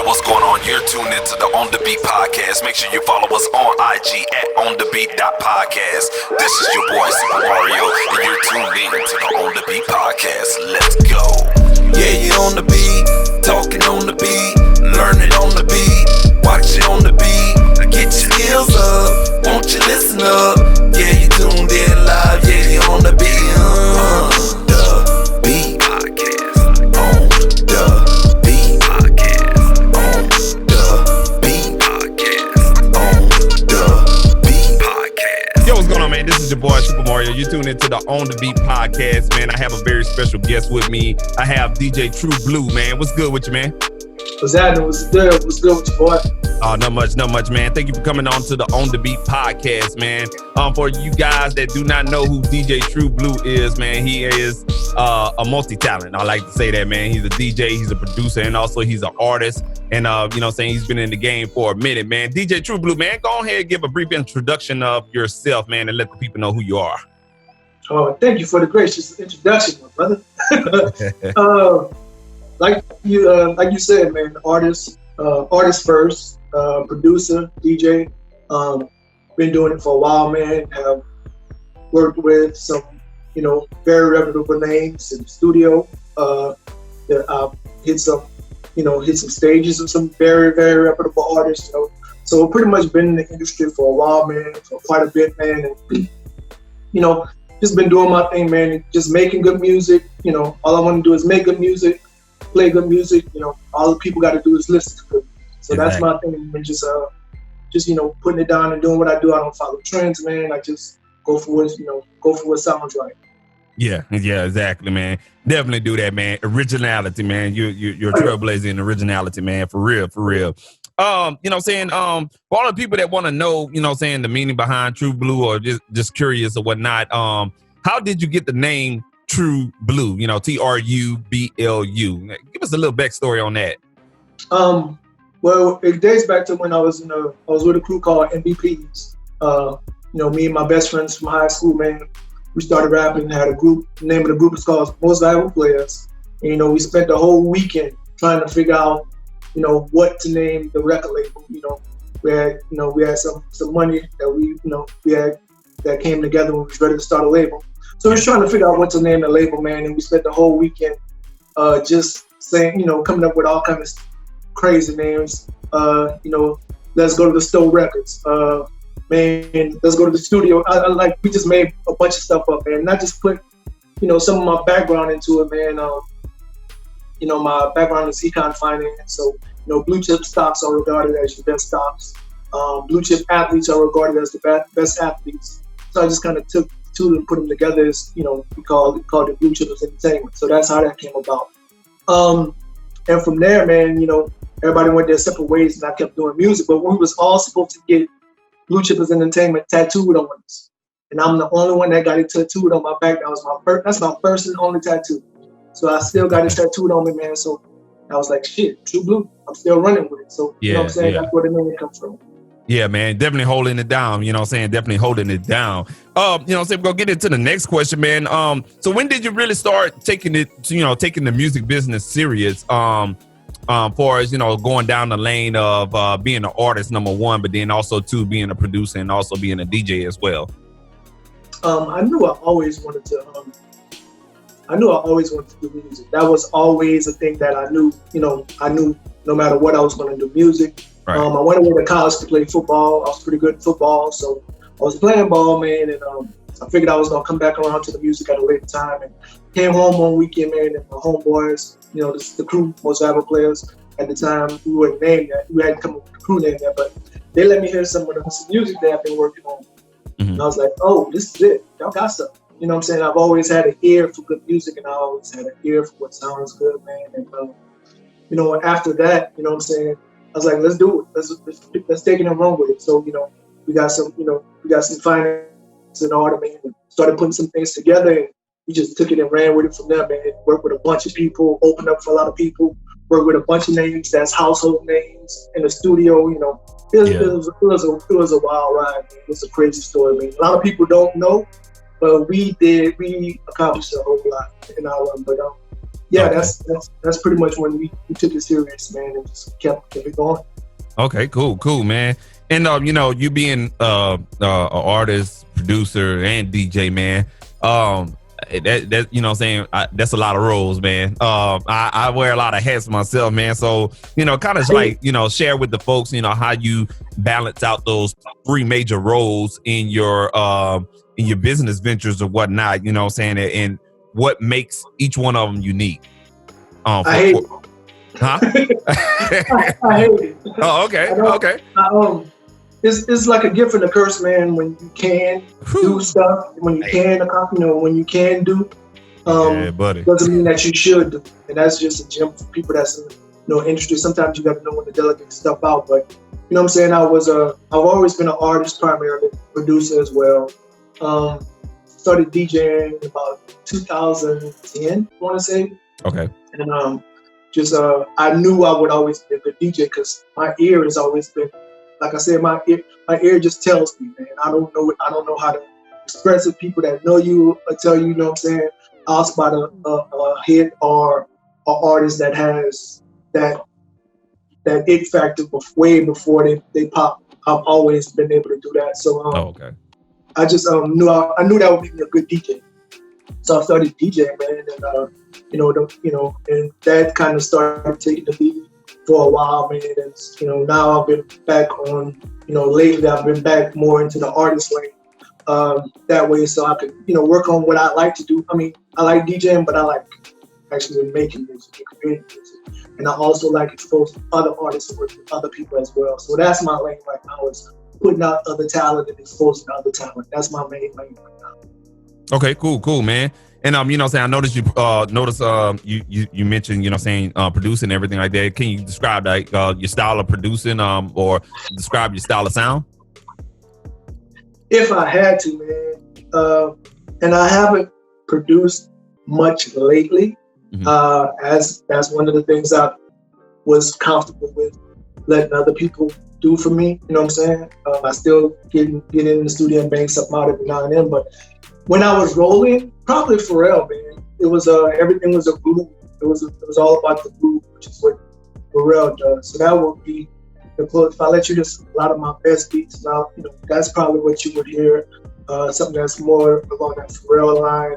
What's going on? You're tuned into the On The Beat podcast. Make sure you follow us on IG at onthebeat.podcast. This is your boy Supa Mario, and you're tuned in to the On The Beat podcast. Let's go. Yeah, you on the beat, talking on the beat, learning on the beat, watching on the beat. Get your skills up, won't you listen up? Yeah, you tuned in live. Yeah, you on the beat. The Beat podcast. On the Beat podcast. On the Beat podcast. On the Beat podcast. Yo, what's going on, man? This is your boy Supa Mario. You're tuned into the On The Beat podcast, man. I have a very special guest with me. I have DJ True Blue, man. What's good with you, man? What's happening? What's good? What's good with you, boy? Oh, not much, man. Thank you for coming on to the On The Beat podcast, man. For you guys that do not know who DJ True Blue is, man, he is a multi-talent. I like to say that, man. He's a DJ, he's a producer, and also he's an artist. And, you know what I'm saying, he's been in the game for a minute, man. DJ True Blue, man, go ahead and give a brief introduction of yourself, man, and let the people know who you are. Oh, thank you for the gracious introduction, my brother. Like you said, man, artist first, producer, DJ. Been doing it for a while, man. Have worked with some, very reputable names in the studio. Hit some stages with some very, very reputable artists. So pretty much been in the industry for a while, man, for quite a bit, man. And just been doing my thing, man. Just making good music. All I want to do is make good music, play good music. All the people got to do is listen to good music. So That's my thing, and just putting it down and doing what I do. I don't follow trends, man. I just go for what sounds right. Yeah, exactly, man. Definitely do that, man. Originality, man. You're a trailblazer in originality, man. For real. For all the people that want to know, the meaning behind True Blue, or just curious or whatnot, how did you get the name True Blue? TRUBLU. Give us a little backstory on that. Well, it dates back to when I was with a crew called MVPs. Me and my best friends from high school, man, we started rapping, had a group. The name of the group is called Most Valuable Players. And, we spent the whole weekend trying to figure out, what to name the record label. We had some money that we had that came together when we was ready to start a label. So we was trying to figure out what to name the label, man. And we spent the whole weekend just saying, coming up with all kinds of crazy names. Let's go to the Stowe Records. Let's go to the studio. We just made a bunch of stuff up, man. And I just put, some of my background into it, man. My background is econ finance. So, blue chip stocks are regarded as your best stocks. Blue chip athletes are regarded as the best athletes. So I just kind of took two and put them together as, we called it Blue Chippers Entertainment. So that's how that came about. And from there, man, everybody went their separate ways, and I kept doing music. But we was all supposed to get Blue Chippers Entertainment tattooed on us, and I'm the only one that got it tattooed on my back. That's my first and only tattoo. So I still got it tattooed on me, man. So I was like, shit, True Blue. I'm still running with it. So you know what I'm saying? That's where the name comes from. Yeah, man, definitely holding it down. Definitely holding it down. We're gonna get into the next question, man. So when did you really start taking the music business serious? For as going down the lane of being an artist, number one, but then also two, being a producer and also being a DJ as well. I knew I always wanted to do music. That was always a thing that I knew. I knew no matter what I was going to do music. Right. I went away to college to play football. I was pretty good at football, so I was playing ball, man, and I figured I was going to come back around to the music at a later time. And came home one weekend, man, and my homeboys, the crew, Most Valuable Players at the time, we weren't named that. We hadn't come up with the crew name yet, but they let me hear some music that I've been working on. Mm-hmm. And I was like, oh, this is it. Y'all got stuff. You know what I'm saying? I've always had an ear for good music, and I always had an ear for what sounds good, man. And, after that, you know what I'm saying? I was like, let's do it. Let's take it and run with it. So, we got some finance and order, man, and started putting some things together, and we just took it and ran with it from there, man. Worked with a bunch of people, opened up for a lot of people, worked with a bunch of names that's household names in the studio. It was a wild ride, man. It was a crazy story, man. A lot of people don't know, but we accomplished a whole lot in our run. But yeah, Okay. that's pretty much when we took it serious, man, and just kept it going. Okay, cool, man. And you know, you being an artist, producer, and DJ, man. That you know what I'm saying, that's a lot of roles, man. I wear a lot of hats myself, man. So, you know, kind of like, you know, share with the folks, you know, how you balance out those three major roles in your business ventures or whatnot, you know what I'm saying, and what makes each one of them unique. I hate it. Huh? I hate it. Oh, okay. Okay. It's like a gift and a curse, man. When you can do stuff, when you can accomplish, you know, when you can do, yeah, buddy. doesn't mean that you should do. And that's just a gem for people that's in, you know, interested. Sometimes you got to know when to delegate stuff out. But you know what I'm saying? I've always been an artist, primarily producer as well. Started DJing about 2010, I want to say. Okay. And I knew I would always be a good DJ because my ear has always been, like I said, my ear just tells me, man. I don't know how to express it. People that know you tell you, you know what I'm saying, I'll spot a hit or an artist that has that it factor way before they pop. I've always been able to do that. So okay. I just knew that would make me a good DJ. So I started DJing, man, and and that kind of started taking the lead for a while, man. And now I've been back on, lately I've been back more into the artist lane. That way, so I could, work on what I like to do. I mean, I like DJing, but I like actually making music and creating music, and I also like exposing other artists and working with other people as well. So that's my lane right now, is putting out other talent and exposing other talent. That's my main lane right now. Okay, cool, man. And you know what I'm saying, I noticed you mentioned, producing and everything like that. Can you describe like your style of producing or describe your style of sound? If I had to, man, and I haven't produced much lately, as that's one of the things I was comfortable with letting other people do for me. You know what I'm saying? I still get in the studio and bang something out every now and then, but when I was rolling, probably Pharrell, man. It was everything was a groove. It was all about the groove, which is what Pharrell does. So that would be the close. If I let you just a lot of my best beats now, that's probably what you would hear. Something that's more along that Pharrell line,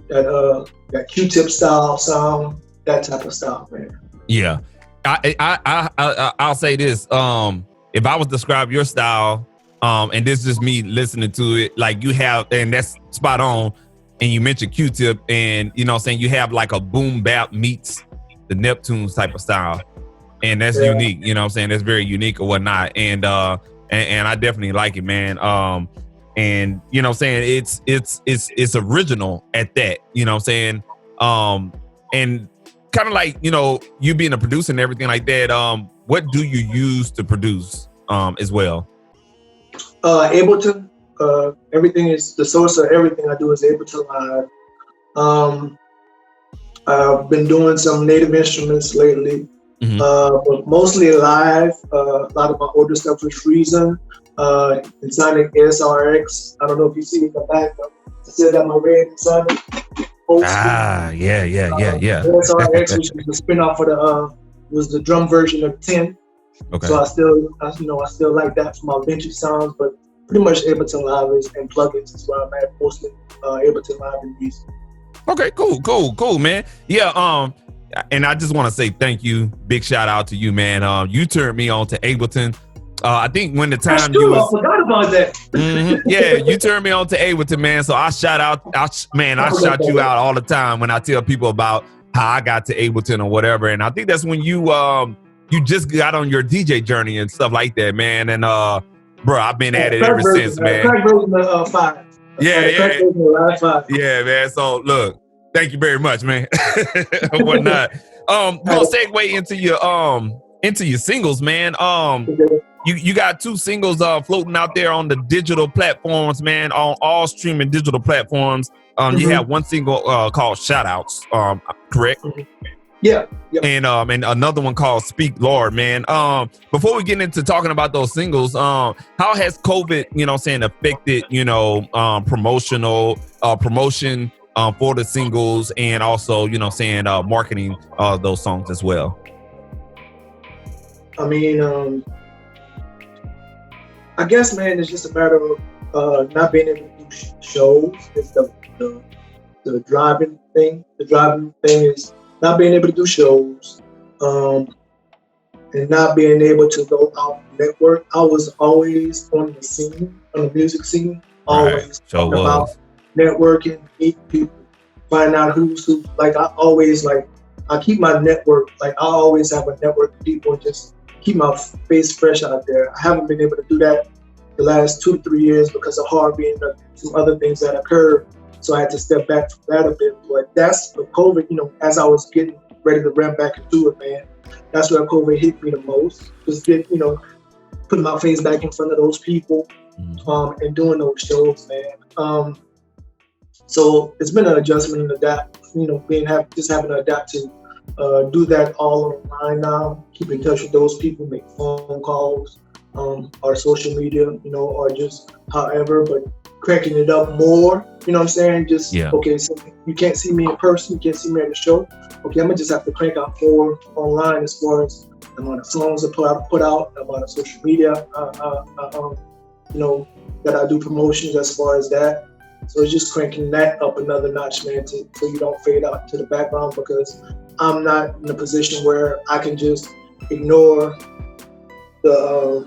that Q-tip style sound, that type of style, man. Yeah, I'll say this. If I was to describe your style, and this is just me listening to it, like you have, and that's spot on. And you mentioned Q-tip, and you know what I'm saying, you have like a boom bap meets the Neptunes type of style. And that's unique, you know what I'm saying? That's very unique or whatnot. And I definitely like it, man. And you know what I'm saying, it's original at that, you know what I'm saying? And kind of like, you being a producer and everything like that, what do you use to produce as well? Ableton. Everything is the source of everything I do is Ableton Live. I've been doing some native instruments lately, but mostly live. A lot of my older stuff was Reason, and Sonic SRX. I don't know if you see it in the back, but I still got my red Sonic. Yeah. SRX, which was the spin-off for was the drum version of 10. Okay. So I still like that for my vintage sounds, but pretty much Ableton Live and plugins is where I'm at, mostly Ableton Live and music. Okay, cool, man. Yeah, and I just want to say thank you. Big shout out to you, man. You turned me on to Ableton. I think when the time I forgot about that. Yeah, you turned me on to Ableton, man. So I shout you out all the time when I tell people about how I got to Ableton or whatever. And I think that's when you just got on your DJ journey and stuff like that, man. And bro, I've been at it ever since, man. Crack version of 5. Yeah, man. So look, thank you very much, man. Whatnot. We'll segue into your singles, man. You got 2 singles floating out there on the digital platforms, man, on all streaming digital platforms. You have one single called Shoutouts, correct? Yeah. And another one called Speak Lord, man. Before we get into talking about those singles, how has COVID, affected, promotion for the singles and also, marketing those songs as well? I mean, I guess, man, it's just a matter of not being able to do shows. It's the driving thing. The driving thing is not being able to do shows, and not being able to go out and network. I was always on the scene, on the music scene, always talking about networking, meeting people, find out who's who. Like I always I keep my network. Like I always have a network of people and just keep my face fresh out there. I haven't been able to do that the last 2 to 3 years because of Harvey and some other things that occurred. So I had to step back from that a bit. But that's the COVID, as I was getting ready to ramp back into it, man. That's where COVID hit me the most. Just putting my face back in front of those people, and doing those shows, man. So it's been an adjustment and adapt, having to adapt to do that all online now, keep in touch with those people, make phone calls, or social media, or just however, but cranking it up more, you know what I'm saying? Okay, so you can't see me in person, you can't see me at the show. Okay, I'm gonna just have to crank out more online as far as the amount of songs I put out, the amount of social media, that I do promotions as far as that. So it's just cranking that up another notch, man, so you don't fade out to the background, because I'm not in a position where I can just ignore the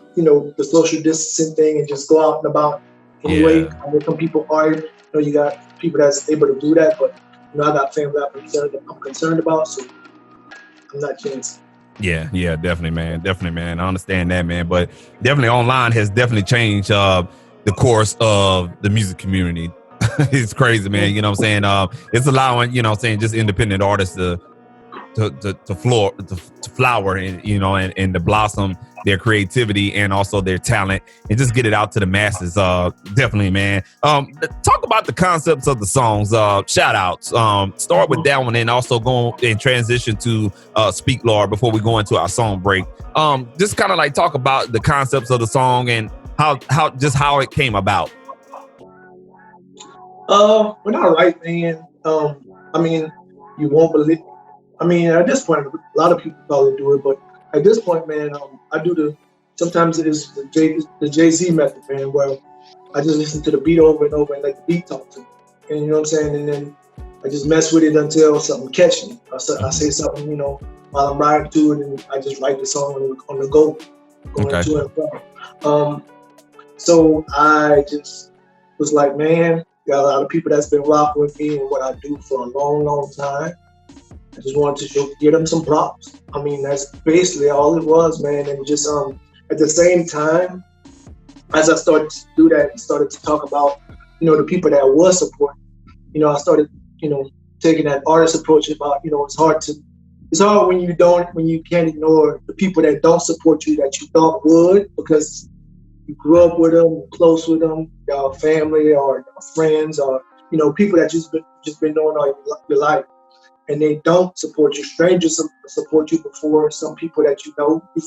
social distancing thing and just go out and about anyway. Yeah. I know some people are, you got people that's able to do that, but I got family I'm concerned about, so I'm not chancing. Yeah, definitely, man. I understand that, man. But definitely online has definitely changed the course of the music community. It's crazy, man. You know what I'm saying? It's allowing, just independent artists to flower and, and to blossom their creativity and also their talent and just get it out to the masses. Definitely, man. Talk about the concepts of the songs, shout outs. Start with that one and also go and transition to Speak Lord before we go into our song break. Just kind of talk about the concepts of the song and how it came about. When I write, man, you won't believe. At this point, a lot of people probably do it, but at this point, man, I do sometimes it is the Jay-Z method, man, where I just listen to the beat over and over and let the beat talk to me. And you know what I'm saying? And then I just mess with it until something catches me. I say something, while I'm riding to it, and I just write the song on the go, going to and from. So I just was like, man, got a lot of people that's been rocking with me and what I do for a long, long time. I just wanted to give them some props. That's basically all it was, man. And just at the same time, as I started to do that and started to talk about, the people that was supporting, I started, taking that artist approach about, it's hard when you can't ignore the people that don't support you that you thought would, because you grew up with them, close with them, your family or friends or, people that just been knowing all your life. And they don't support you. Strangers support you before some people that you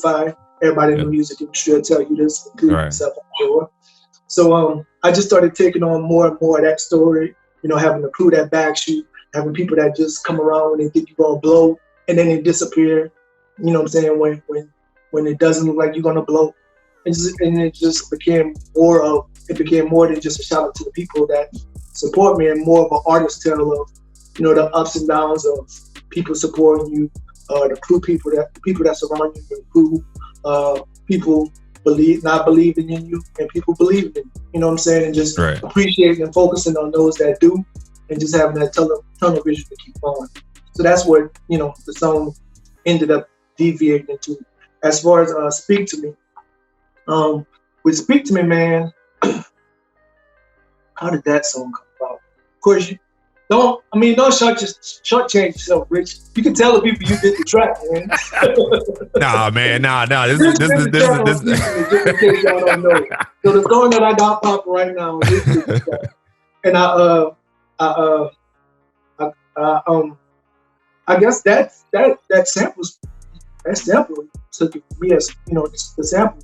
find. Everybody in the music industry will tell you this, including myself, I'm sure. So I just started taking on more and more of that story, having a crew that backs you, having people that just come around when they think you're gonna blow, and then they disappear. You know what I'm saying? When it doesn't look like you're gonna blow. And it just became more than just a shout out to the people that support me, and more of an artist tale of, the ups and downs of people supporting you, the people that surround you, the crew, people not believing in you, and people believing in you. You know what I'm saying? And just appreciating and focusing on those that do, and just having that tunnel vision to keep going. So that's what the song ended up deviating into. As far as Speak to Me, with Speak to Me, man, how did that song come about? Of course, don't shortchange yourself, Rich. You can tell the people you did the track, man. Nah, man, nah. This just in case y'all don't know. So the song that I got popping right now is this track. And I guess that sample took it for me as, the sample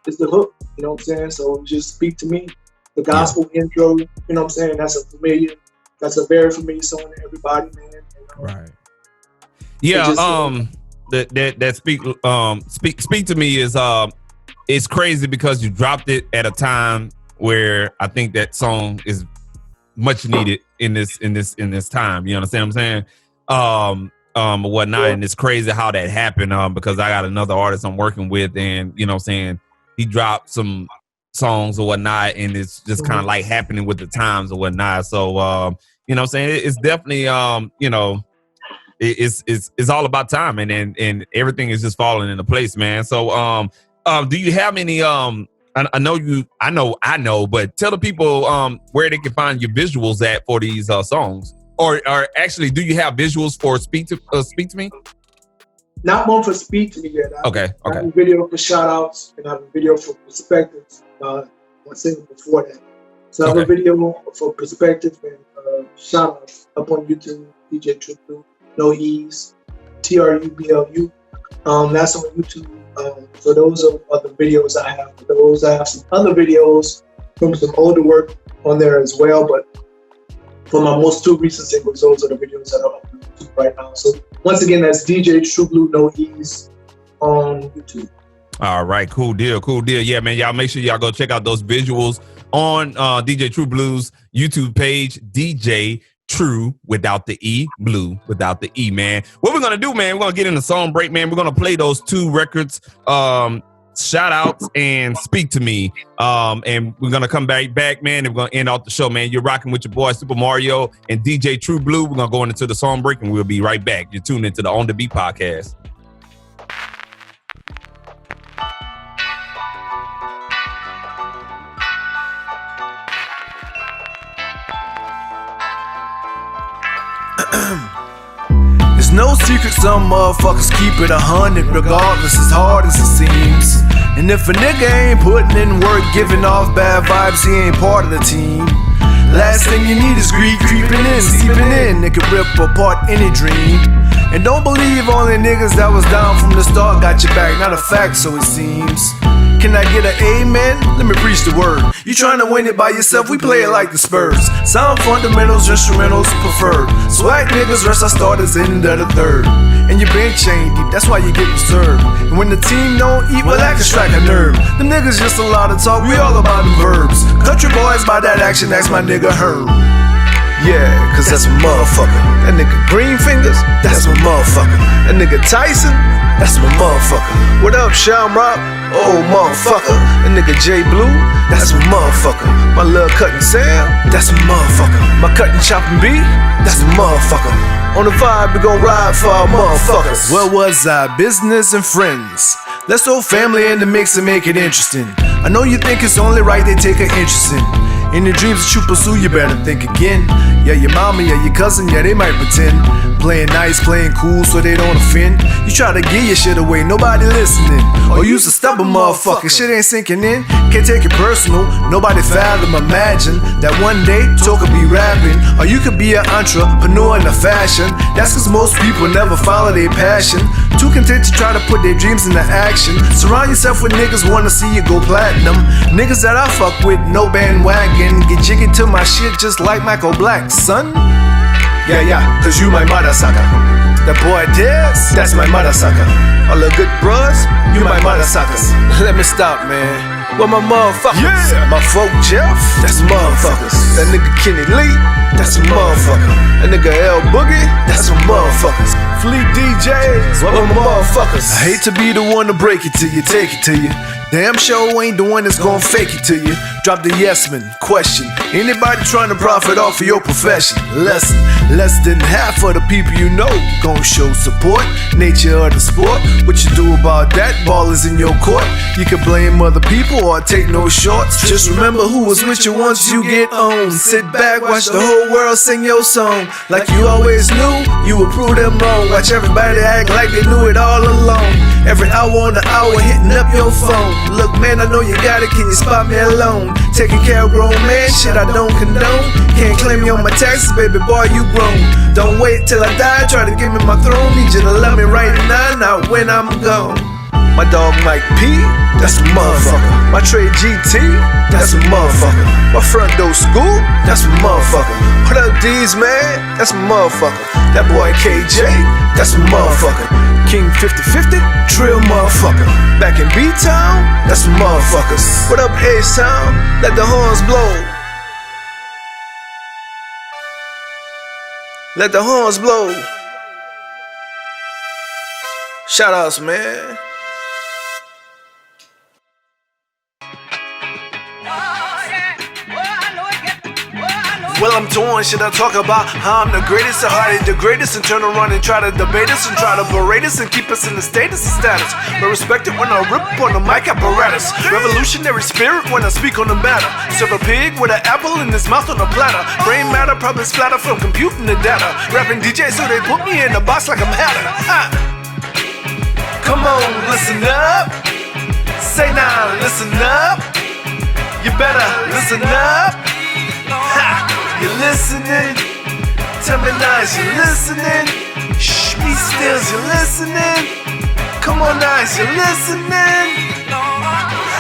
is the hook, you know what I'm saying? So just Speak to Me, the gospel intro, you know what I'm saying? That's a familiar that's a very familiar song to everybody, man. Right. Yeah. That speak to me is it's crazy because you dropped it at a time where I think that song is much needed in this time. You understand what I'm saying? Whatnot, and it's crazy how that happened. Because I got another artist I'm working with, and you know what I'm saying, he dropped some songs or whatnot, and it's just kind of like happening with the times or whatnot. So you know what I'm saying, it's definitely you know, it's all about time, and everything is just falling into place, man. So do you have any I know, but tell the people where they can find your visuals at for these songs, or actually, do you have visuals for Speak to Me? Not one for Speak to Me yet. Okay. I have a video for shout outs, and I have a video for Perspectives. One single before that. So I have a video for Perspectives and shout outs up on YouTube, DJ True Blue, No Ease, TRUBLU. That's on YouTube. So those are the videos I have. I have some other videos from some older work on there as well, but for my most two recent singles, those are the videos that are up on YouTube right now. So once again, that's DJ True Blue, No Ease on YouTube. All right, cool deal. Yeah, man, y'all make sure y'all go check out those visuals on DJ True Blue's YouTube page, DJ True without the E, Blue without the E, man. What we're gonna do, man, we're gonna get in the song break, man. We're gonna play those two records, shout outs and Speak to Me. And we're gonna come back, man, and we're gonna end off the show, man. You're rocking with your boy Supa Mario and DJ True Blue. We're gonna go into the song break and we'll be right back. You're tuned into the On The Beat podcast. It's no secret some motherfuckers keep it 100 regardless, as hard as it seems. And if a nigga ain't putting in work, giving off bad vibes, he ain't part of the team. Last thing you need is greed creeping in, seeping in. It can rip apart any dream. And don't believe only niggas that was down from the start got your back, not a fact, so it seems. Can I get an amen? Let me preach the word. You trying to win it by yourself, we play it like the Spurs. Sound fundamentals, instrumentals preferred. Swag niggas, rest our starters in the third. And your bench ain't deep, that's why you get disturbed. And when the team don't eat, well that can strike a nerve. Them niggas just a lot of talk, we all about them verbs. Country boys by that action, that's my nigga Herb. Yeah, cause that's a motherfucker. That nigga Green Fingers, that's my motherfucker. That nigga Tyson, that's my motherfucker. What up, Shamrock? Oh, motherfucker. That nigga J Blue, that's my motherfucker. My little Cuttin' Sam, that's a motherfucker. My Cuttin' Choppin' B, that's a motherfucker. On the vibe, we gon' ride for our motherfuckers. Where was I? Business and friends. Let's throw family in the mix and make it interesting. I know you think it's only right they take an interest in. In the dreams that you pursue, you better think again. Yeah, your mama, yeah, your cousin, yeah, they might pretend. Playing nice, playing cool so they don't offend. You try to give your shit away, nobody listening. Or you's a stubborn motherfucker, shit ain't sinking in. Can't take it personal, nobody fathom, imagine that one day Talk could be rapping. Or you could be an entrepreneur in the fashion. That's cause most people never follow their passion. Too content to try to put their dreams into action. Surround yourself with niggas wanna see you go platinum. Niggas that I fuck with, no bandwagon. Get jiggy to my shit just like Michael Black, son. Yeah, cause you my mother sucker. That boy Dez, that's my mother sucker. All the good bros, you my mother suckers. Let me stop, man. Well, my motherfuckers. Yeah. My folk Jeff, that's motherfuckers. That nigga Kenny Lee, that's a motherfucker. That nigga L Boogie, that's a motherfuckers. Fleet DJs, what my motherfuckers. I hate to be the one to break it to you, take it to you. Damn show ain't the one that's gon' fake it to you. Drop the yes man, question. Anybody trying to profit off of your profession? Lesson, less than half of the people you know gon' show support. Nature of the sport, what you do about that? Ball is in your court. You can blame other people or take no shorts. Just remember who was with you once you get on. Sit back, watch the whole world sing your song. Like you always knew, you would prove them wrong. Watch everybody act like they knew it all along. Every hour on the hour hitting up your phone. Look man, I know you got it, can you spot me alone? Taking care of grown man, shit I don't condone. Can't claim you on my taxes, baby boy, you grown. Don't wait till I die, try to give me my throne. Need you to love me right now, not when I'm gone. My dog Mike P, that's a motherfucker. My Trey GT, that's a motherfucker. My front door school, that's a motherfucker. What up, D's, man? That's a motherfucker. That boy KJ, that's a motherfucker. King 5050, drill motherfucker. Back in B-Town, that's some motherfuckers. What up, H-Town? Let the horns blow. Let the horns blow. Shout outs, man. Well, I'm torn, should I talk about how I'm the greatest or how they degrade us and turn around and try to debate us and try to berate us and keep us in the status of status? But respect it when I rip on the mic apparatus. Revolutionary spirit when I speak on the matter. Serve a pig with an apple in his mouth on a platter. Brain matter probably splatter from computing the data. Rapping DJ so they put me in a box like I'm Hatter. Come on, listen up. Say now, listen up. You better listen up. Ha! You listening? Tell me now, is you listening? Shh, be still, is you listening? Come on now, is you listening?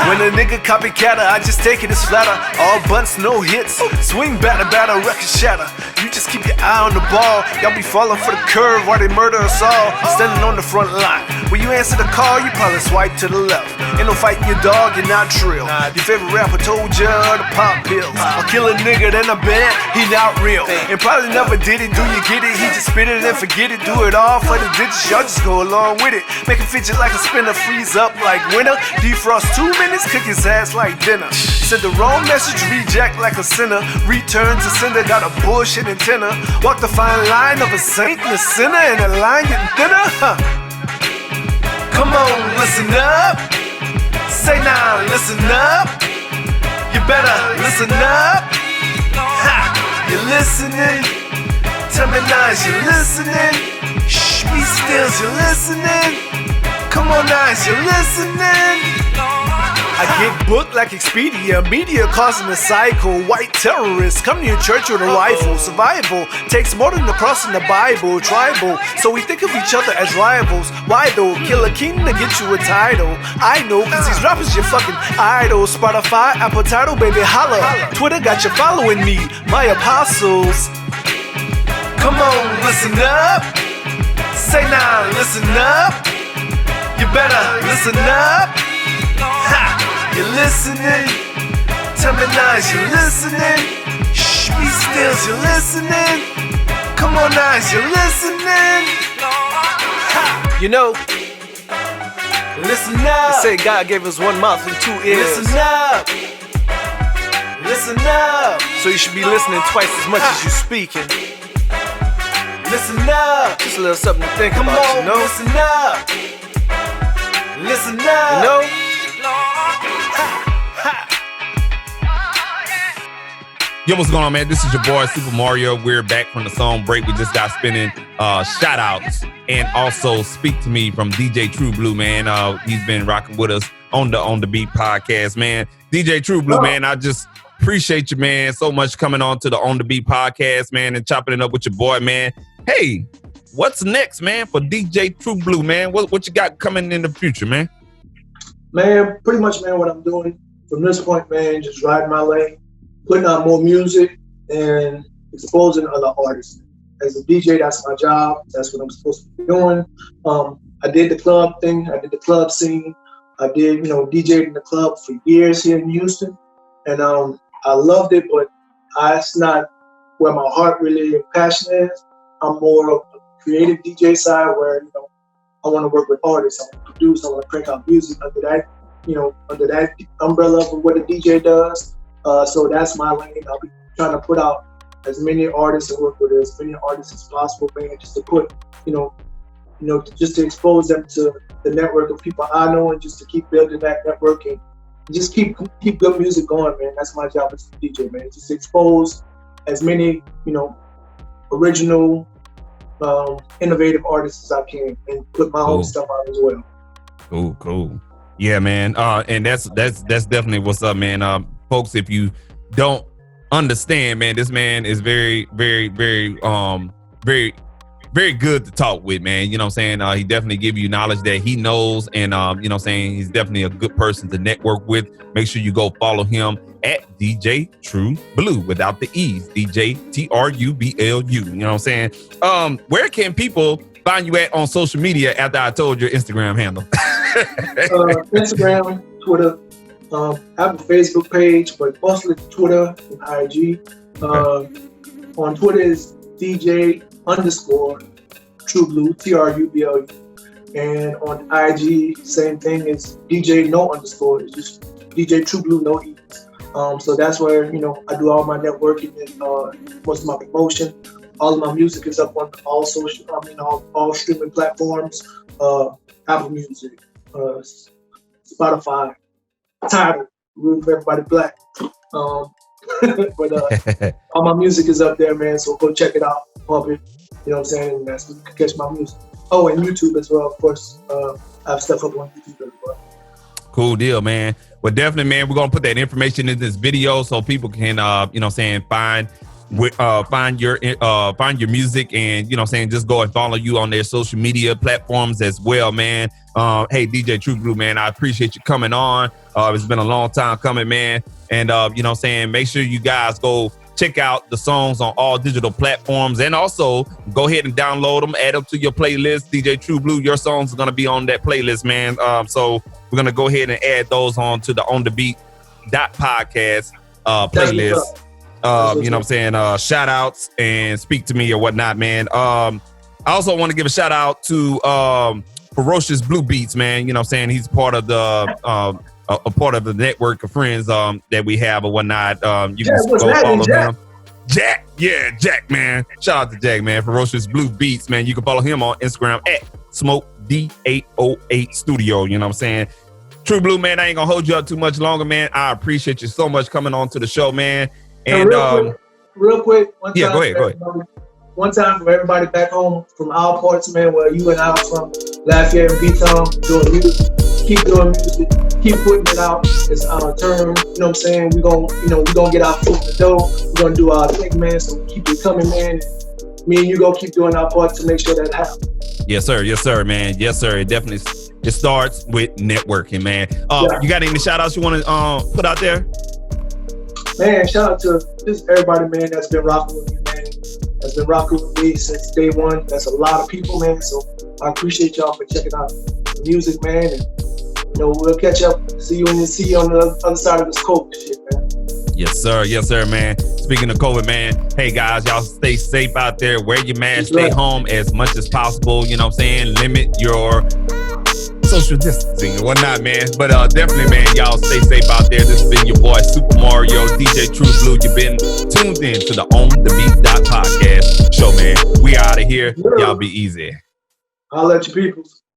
When a nigga copycatter, I just take it as flatter. All bunts, no hits. Swing batter, record shatter. You just keep your eye on the ball. Y'all be falling for the curve while they murder us all. Standing on the front line. When you answer the call, you probably swipe to the left. Ain't no fighting your dog, you're not drill. Your favorite rapper told you to pop pills. I'll kill a nigga, then I bet he not real. And probably never did it, do you get it? He just spit it and forget it. Do it all for the digits, y'all just go along with it. Make it fidget like a spinner, freeze up like winter. Defrost 2 minutes, cook his ass like dinner. Send the wrong message, reject like a sinner. Return to sender, got a bullshit antenna. Walk the fine line of a saint and a sinner, and the line getting thinner. Come on, listen up. Say now, listen up. You better listen up. Ha! You listening? Tell me now, is you listening? Shh, be still, is you listening? Come on now, is you listening? I get booked like Expedia, media causing a cycle. White terrorists come to your church with a rifle. Survival takes more than the cross in the Bible. Tribal, so we think of each other as rivals. Why though? Kill a king to get you a title. I know, cause these rappers your fucking idols. Spotify, Apple title, baby, holla. Twitter got you following me, my apostles. Come on, listen up. Say now, listen up. You better listen up. Ha! You listening? Tell me now, is you listening? Shh, be still, is you listening? Come on now, is you listening? Ha! You know, listen up. They say God gave us one mouth and 2 ears. Listen up. Listen up. So you should be listening twice as much as you speaking. Listen up. Just a little something to think about, you know? Listen up. Listen up. You know? Yo, what's going on, man? This is your boy Supa Mario. We're back from the song break. We just got spinning shout outs and also Speak to Me from DJ True Blue, man. He's been rocking with us on the Beat podcast, man. DJ True Blue, man, I just appreciate you, man, so much coming on to the On the Beat podcast, man, and chopping it up with your boy, man. Hey, what's next, man, for DJ True Blue, man? What you got coming in the future, man? Man, pretty much, man, what I'm doing from this point, man, just riding my lane, putting out more music and exposing other artists. As a DJ, that's my job. That's what I'm supposed to be doing. I did the club thing. I did the club scene. I did, DJed in the club for years here in Houston. And I loved it, but that's not where my heart really and passion is. I'm more of the creative DJ side where, I want to work with artists. I want to produce. I want to crank out music under that umbrella of what a DJ does. So that's my lane. I'll be trying to put out as many artists and work with as many artists as possible, man, just to put, just to expose them to the network of people I know and just to keep building that network and just keep good music going, man. That's my job as a DJ, man. Just expose as many, original, innovative artists as I can and put my own stuff out as well. Cool. Yeah, man. And that's definitely what's up, man. Folks, if you don't understand, man, this man is very, very, very, very very good to talk with, man. You know what I'm saying? He definitely give you knowledge that he knows, and you know what I'm saying, he's definitely a good person to network with. Make sure you go follow him at DJ True Blue without the E's. DJ TRUBLU. You know what I'm saying? Where can people find you at on social media after I told your Instagram handle? Instagram, Twitter. I have a Facebook page, but mostly Twitter and IG. On Twitter is DJ_True Blue, TRUBLU. And on IG, same thing, is DJ no underscore. It's just DJ True Blue, no E. So that's where, you know, I do all my networking and most of my promotion. All of my music is up on all streaming platforms, Apple Music, Spotify, Tidal, Room for Everybody Black. But all my music is up there, man. So go check it out, pump it. You know what I'm saying? And that's where you can catch my music. Oh, and YouTube as well, of course. I have stuff up on YouTube as well. Cool deal, man. Well, definitely, man, we're gonna put that information in this video so people can, you know what I'm saying, find your music, and you know what I'm saying, just go and follow you on their social media platforms as well, man. Hey, DJ True Blue, man, I appreciate you coming on. It's been a long time coming, man. And you know what I'm saying, make sure you guys go check out the songs on all digital platforms, and also go ahead and download them, add them to your playlist. DJ True Blue, your songs are gonna be on that playlist, man. So we're gonna go ahead and add those on to the On The Beat podcast playlist. You know what I'm saying? Shout outs and speak to me or whatnot, man. I also want to give a shout out to Ferocious Blue Beats, man. You know what I'm saying? He's part of the a part of the network of friends that we have or whatnot. You can go follow him. Jack, yeah, Jack, man. Shout out to Jack, man. Ferocious Blue Beats, man. You can follow him on Instagram at SmokeD808 Studio. You know what I'm saying? True Blue, man, I ain't gonna hold you up too much longer, man. I appreciate you so much coming on to the show, man. And real quick, one time, go ahead. One time for everybody back home from our parts, man, where you and I are from, Lafayette and B-Town, doing music. Keep doing music, keep putting it out. It's our turn, you know what I'm saying? We're gonna get our foot in the door. We're gonna do our thing, man. So keep it coming, man. Me and you go keep doing our part to make sure that happens. Yes, sir, man. Yes, sir. It starts with networking, man. You got any shout outs you want to put out there? Man, shout out to just everybody, man, that's been rocking with me, man. That's been rocking with me since day one. That's a lot of people, man. So I appreciate y'all for checking out the music, man. And you know, we'll catch up. See you on the other side of this COVID shit, man. Yes, sir, man. Speaking of COVID, man, hey guys, y'all stay safe out there. Wear your mask, stay home as much as possible. You know what I'm saying? Limit your social distancing and whatnot, man. But definitely, man, y'all stay safe out there. This has been your boy Supa Mario, DJ True Blue. You've been tuned in to the On The Beat podcast show, man. We out of here. Y'all be easy. I'll let you people.